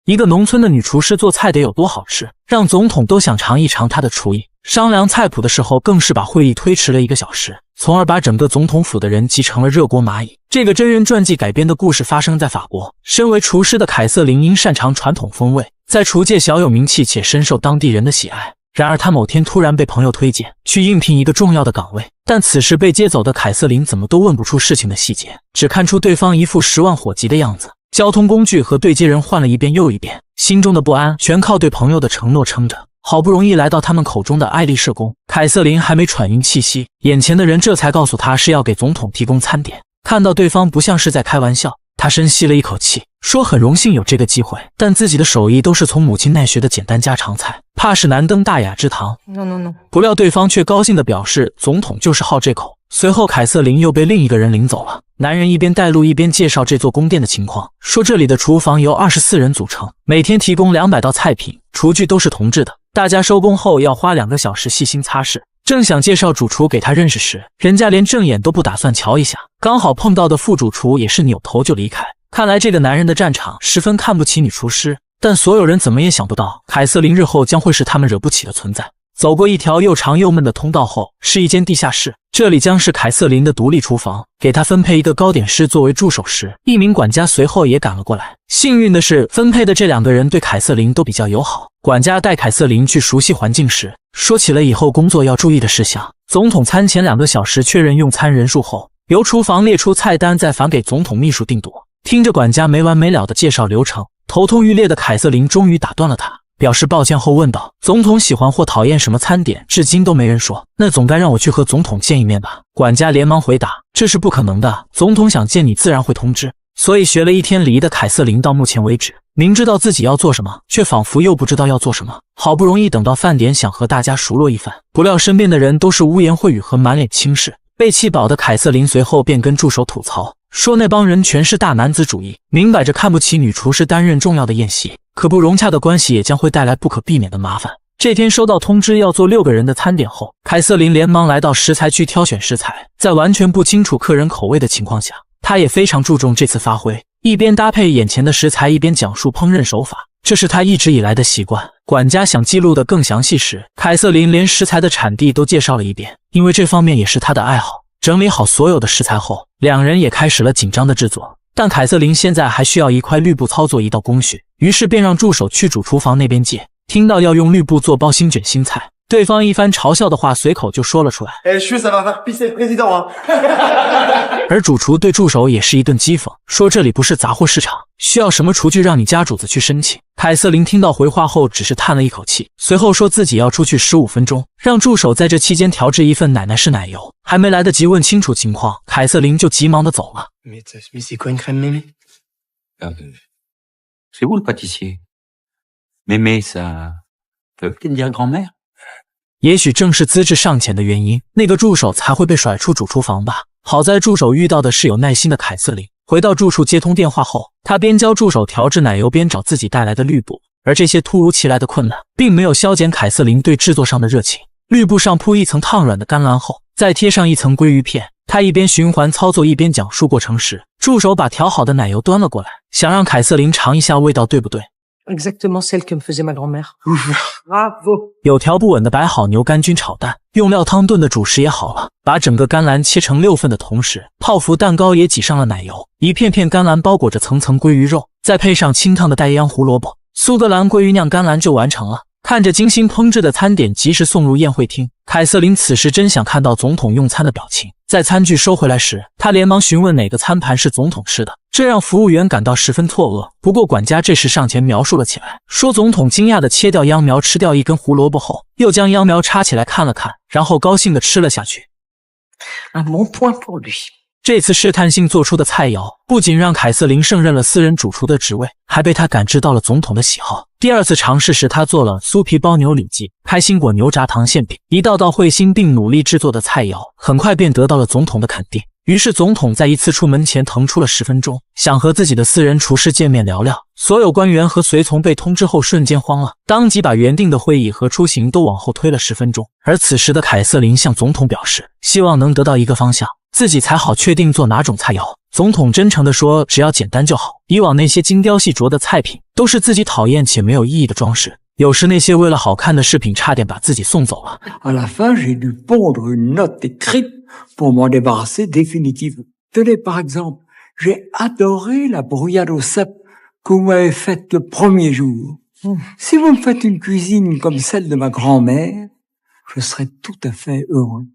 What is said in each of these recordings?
一个农村的女厨师做菜得有多好吃，让总统都想尝一尝她的厨艺。商量菜谱的时候，更是把会议推迟了1个小时，从而把整个总统府的人急成了热锅蚂蚁。这个真人传记改编的故事发生在法国，身为厨师的凯瑟琳因擅长传统风味，在厨界小有名气，且深受当地人的喜爱。然而，她某天突然被朋友推荐去应聘一个重要的岗位，但此时被接走的凯瑟琳怎么都问不出事情的细节，只看出对方一副10万火急的样子。交通工具和对接人换了一遍又一遍，心中的不安全靠对朋友的承诺撑着。好不容易来到他们口中的艾丽舍宫，凯瑟琳还没喘匀气息，眼前的人这才告诉她是要给总统提供餐点。看到对方不像是在开玩笑，她深吸了一口气，说很荣幸有这个机会，但自己的手艺都是从母亲那学的简单家常菜，怕是难登大雅之堂。No。不料对方却高兴地表示，总统就是好这口。随后凯瑟琳又被另一个人领走了。男人一边带路一边介绍这座宫殿的情况，说这里的厨房由24人组成，每天提供200道菜品，厨具都是铜制的，大家收工后要花2个小时细心擦拭。正想介绍主厨给他认识时，人家连正眼都不打算瞧一下，刚好碰到的副主厨也是扭头就离开。看来这个男人的战场十分看不起女厨师，但所有人怎么也想不到，凯瑟琳日后将会是他们惹不起的存在。走过一条又长又闷的通道后，是一间地下室，这里将是凯瑟琳的独立厨房。给她分配一个糕点师作为助手时，一名管家随后也赶了过来。幸运的是，分配的这2个人对凯瑟琳都比较友好。管家带凯瑟琳去熟悉环境时，说起了以后工作要注意的事项。总统餐前2个小时确认用餐人数后，由厨房列出菜单，再返给总统秘书定夺。听着管家没完没了的介绍流程，头痛欲裂的凯瑟琳终于打断了他。表示抱歉后问道，总统喜欢或讨厌什么餐点？至今都没人说，那总该让我去和总统见一面吧。管家连忙回答，这是不可能的，总统想见你自然会通知。所以学了1天礼仪的凯瑟琳到目前为止，明知道自己要做什么，却仿佛又不知道要做什么。好不容易等到饭点，想和大家熟络一番，不料身边的人都是污言秽语和满脸轻视。被气饱的凯瑟琳随后便跟助手吐槽，说那帮人全是大男子主义，明摆着看不起女厨师担任重要的宴席，可不融洽的关系也将会带来不可避免的麻烦。这天收到通知要做6个人的餐点后，凯瑟琳连忙来到食材区挑选食材，在完全不清楚客人口味的情况下，她也非常注重这次发挥，一边搭配眼前的食材，一边讲述烹饪手法，这是她一直以来的习惯。管家想记录的更详细时，凯瑟琳连食材的产地都介绍了一遍，因为这方面也是她的爱好。整理好所有的食材后，2人也开始了紧张的制作。但凯瑟琳现在还需要一块绿布操作一道工序，于是便让助手去主厨房那边借。听到要用绿布做包心卷心菜，对方一番嘲笑的话随口就说了出来。而主厨对助手也是一顿讥讽，说这里不是杂货市场，需要什么厨具让你家主子去申请。凯瑟琳听到回话后只是叹了一口气，随后说自己要出去15分钟，让助手在这期间调制一份奶奶式奶油。还没来得及问清楚情况，凯瑟琳就急忙的走了。C'est quoi une crème mémé? C'est vous le pâtissier? Mémé, ça peut peut-être dire grand-mère? 也许正是资质尚浅的原因，那个助手才会被甩出主厨房吧。好在助手遇到的是有耐心的凯瑟琳。回到住处接通电话后，他边教助手调制奶油，边找自己带来的绿布。而这些突如其来的困难，并没有消减凯瑟琳对制作上的热情。绿布上铺一层烫软的甘蓝后，再贴上一层鲑鱼片。他一边循环操作，一边讲述过程时，助手把调好的奶油端了过来，想让凯瑟琳尝一下味道对不对。Exactement celle que me faisait ma grand-mère. Bravo. 有条不紊地摆好牛肝菌炒蛋，用料汤炖的主食也好了。把整个甘蓝切成6份的同时，泡芙蛋糕也挤上了奶油，一片片甘蓝包裹着层层鲑鱼肉，再配上清烫的带秧胡萝卜，苏格兰鲑鱼酿甘蓝就完成了。看着精心烹制的餐点及时送入宴会厅，凯瑟琳此时真想看到总统用餐的表情。在餐具收回来时，他连忙询问哪个餐盘是总统吃的，这让服务员感到十分错愕。不过管家这时上前描述了起来，说总统惊讶地切掉秧苗，吃掉一根胡萝卜后，又将秧苗插起来看了看，然后高兴地吃了下去。Un bon point pour lui. 这次试探性做出的菜肴，不仅让凯瑟琳胜任了私人主厨的职位，还被他感知到了总统的喜好。第2次尝试时，他做了酥皮包牛里脊、开心果牛轧糖馅饼，一道道会心并努力制作的菜肴，很快便得到了总统的肯定。于是总统在一次出门前腾出了10分钟，想和自己的私人厨师见面聊聊。所有官员和随从被通知后瞬间慌了，当即把原定的会议和出行都往后推了10分钟。而此时的凯瑟琳向总统表示，希望能得到一个方向，自己才好确定做哪种菜肴。总统真诚地说，只要简单就好。以往那些精雕细琢的菜品，都是自己讨厌且没有意义的装饰。有时那些为了好看的饰品，差点把自己送走了。À la fin, j'ai dû pondre une note écrite pour m'en débarrasser définitivement. Tenez, par exemple, j'ai adoré la brouillade au cèpe que vous m'avez faite le premier jour. Si vous me faites une cuisine comme celle de ma grand-mère, je serai tout à fait heureux.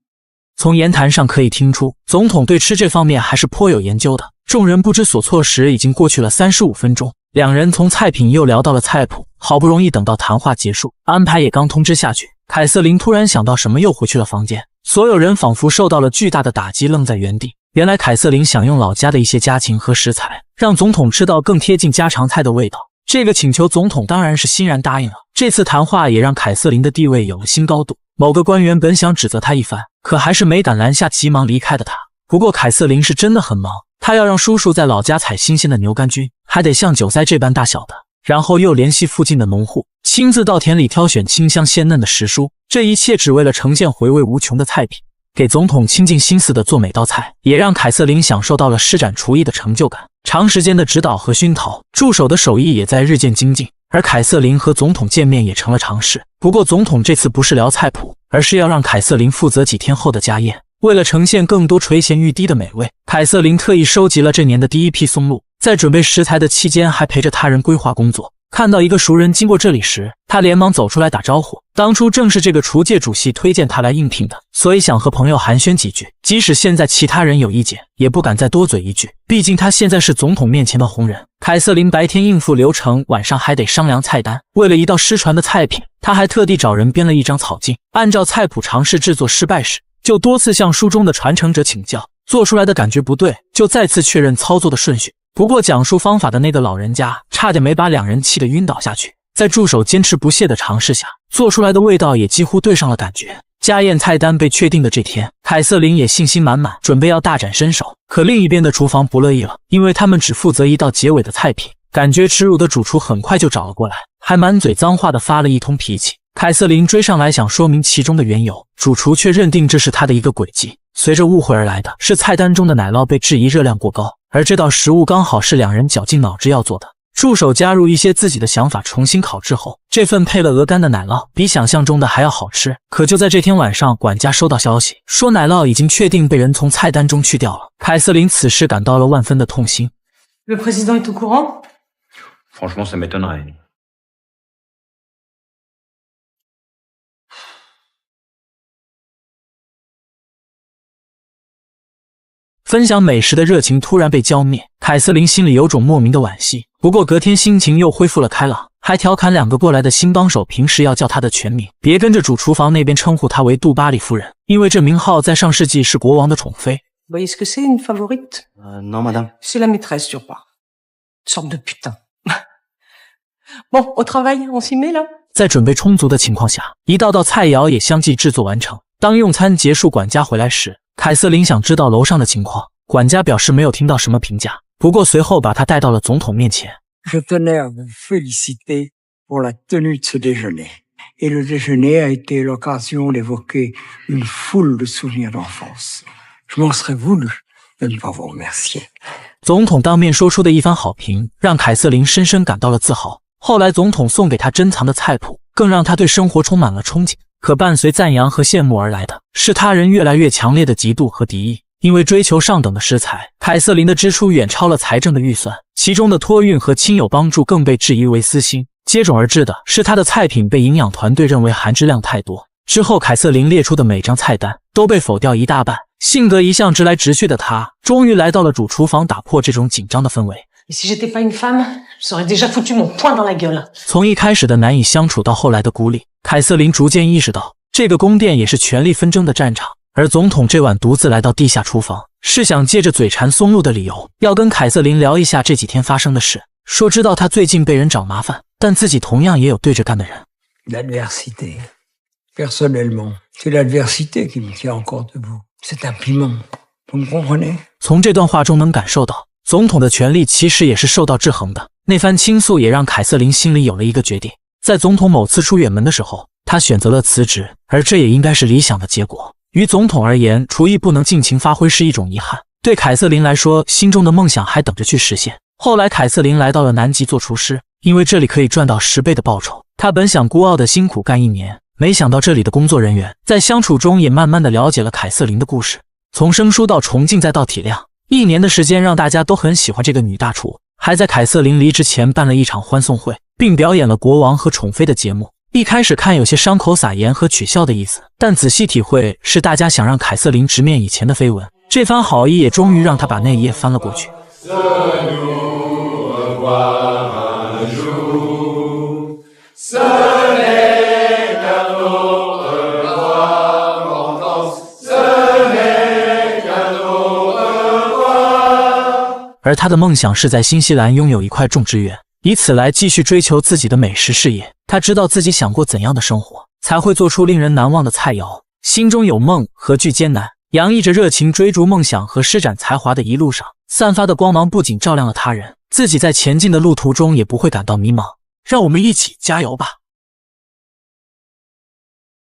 从言谈上可以听出，总统对吃这方面还是颇有研究的。众人不知所措时，已经过去了35分钟，两人从菜品又聊到了菜谱，好不容易等到谈话结束，安排也刚通知下去，凯瑟琳突然想到什么，又回去了房间。所有人仿佛受到了巨大的打击，愣在原地。原来凯瑟琳想用老家的一些家禽和食材，让总统吃到更贴近家常菜的味道。这个请求总统当然是欣然答应了。这次谈话也让凯瑟琳的地位有了新高度。某个官员本想指责他一番，可还是没胆拦下急忙离开的他。不过凯瑟琳是真的很忙，她要让叔叔在老家采新鲜的牛肝菌，还得像韭菜这般大小的，然后又联系附近的农户，亲自到田里挑选清香鲜嫩的时蔬。这一切只为了呈现回味无穷的菜品，给总统倾尽心思的做每道菜，也让凯瑟琳享受到了施展厨艺的成就感。长时间的指导和熏陶，助手的手艺也在日渐精进，而凯瑟琳和总统见面也成了常事。不过总统这次不是聊菜谱，而是要让凯瑟琳负责几天后的家宴。为了呈现更多垂涎欲滴的美味，凯瑟琳特意收集了这年的第一批松露，在准备食材的期间还陪着他人规划工作。看到一个熟人经过这里时，他连忙走出来打招呼。当初正是这个厨界主席推荐他来应聘的，所以想和朋友寒暄几句。即使现在其他人有意见，也不敢再多嘴一句，毕竟他现在是总统面前的红人。凯瑟琳白天应付流程，晚上还得商量菜单。为了一道失传的菜品，他还特地找人编了一张草镜，按照菜谱尝试制作，失败时就多次向书中的传承者请教，做出来的感觉不对，就再次确认操作的顺序。不过讲述方法的那个老人家差点没把两人气得晕倒下去，在助手坚持不懈的尝试下，做出来的味道也几乎对上了感觉。家宴菜单被确定的这天，凯瑟琳也信心满满，准备要大展身手。可另一边的厨房不乐意了，因为他们只负责一道结尾的菜品。感觉耻辱的主厨很快就找了过来，还满嘴脏话的发了一通脾气。凯瑟琳追上来想说明其中的缘由，主厨却认定这是他的一个诡计。随着误会而来的是菜单中的奶酪被质疑热量过高，而这道食物刚好是两人绞尽脑汁要做的。助手加入一些自己的想法，重新烤制后，这份配了鹅肝的奶酪比想象中的还要好吃。可就在这天晚上，管家收到消息，说奶酪已经确定被人从菜单中去掉了。凯瑟琳此时感到了万分的痛心。Le président est au courant? Franchement, ça m'étonnerait. 分享美食的热情突然被浇灭，凯瑟琳心里有种莫名的惋惜。不过隔天心情又恢复了开朗，还调侃两个过来的新帮手平时要叫她的全名，别跟着主厨房那边称呼她为杜巴里夫人，因为这名号在上世纪是国王的宠妃。Vous voyez ce que c'est, une favorite? Non, madame. C'est la maîtresse du roi. Sorte de putain. Bon, au travail, on s'y met là? 在准备充足的情况下，一道道菜肴也相继制作完成。当用餐结束，管家回来时，凯瑟琳想知道楼上的情况，管家表示没有听到什么评价，不过随后把他带到了总统面前。Je tenais à vous féliciter pour la tenue de ce déjeuner. Et le déjeuner a été l'occasion d'évoquer une foule de souvenirs d'enfance. Je m'en serais voulu de ne pas vous remercier. 总统当面说出的一番好评，让凯瑟琳深深感到了自豪。后来总统送给她珍藏的菜谱，更让她对生活充满了憧憬。可伴随赞扬和羡慕而来的是他人越来越强烈的嫉妒和敌意。因为追求上等的食材，凯瑟琳的支出远超了财政的预算，其中的托运和亲友帮助更被质疑为私心。接踵而至的是她的菜品被营养团队认为含质量太多。之后凯瑟琳列出的每张菜单都被否掉一大半。性格一向直来直去的她，终于来到了主厨房，打破这种紧张的氛围。Et si j'étais pas une femme, je t'aurais déjà foutu mon poing dans la gueule. 从一开始的难以相处到后来的孤立，凯瑟琳逐渐意识到，这个宫殿也是权力纷争的战场。而总统这晚独自来到地下厨房，是想借着嘴馋松露的理由，要跟凯瑟琳聊一下这几天发生的事。说知道他最近被人找麻烦，但自己同样也有对着干的人。L'adversité. Personnellement, c'est l'adversité qui me tient encore debout. C'est un piment. Vous me comprenez? 从这段话中能感受到，总统的权力其实也是受到制衡的。那番倾诉也让凯瑟琳心里有了一个决定。在总统某次出远门的时候，他选择了辞职，而这也应该是理想的结果。于总统而言，厨艺不能尽情发挥是一种遗憾，对凯瑟琳来说，心中的梦想还等着去实现。后来，凯瑟琳来到了南极做厨师，因为这里可以赚到10倍的报酬。她本想孤傲的辛苦干1年，没想到这里的工作人员在相处中也慢慢的了解了凯瑟琳的故事，从生疏到崇敬再到体谅。1年的时间让大家都很喜欢这个女大厨，还在凯瑟琳离职前办了一场欢送会，并表演了国王和宠妃的节目。一开始看有些伤口撒盐和取笑的意思，但仔细体会是大家想让凯瑟琳直面以前的绯闻。这番好意也终于让她把那一页翻了过去。而他的梦想是在新西兰拥有一块种植园，以此来继续追求自己的美食事业。他知道自己想过怎样的生活，才会做出令人难忘的菜肴。心中有梦，何惧艰难？洋溢着热情追逐梦想和施展才华的一路上，散发的光芒不仅照亮了他人，自己在前进的路途中也不会感到迷茫。让我们一起加油吧！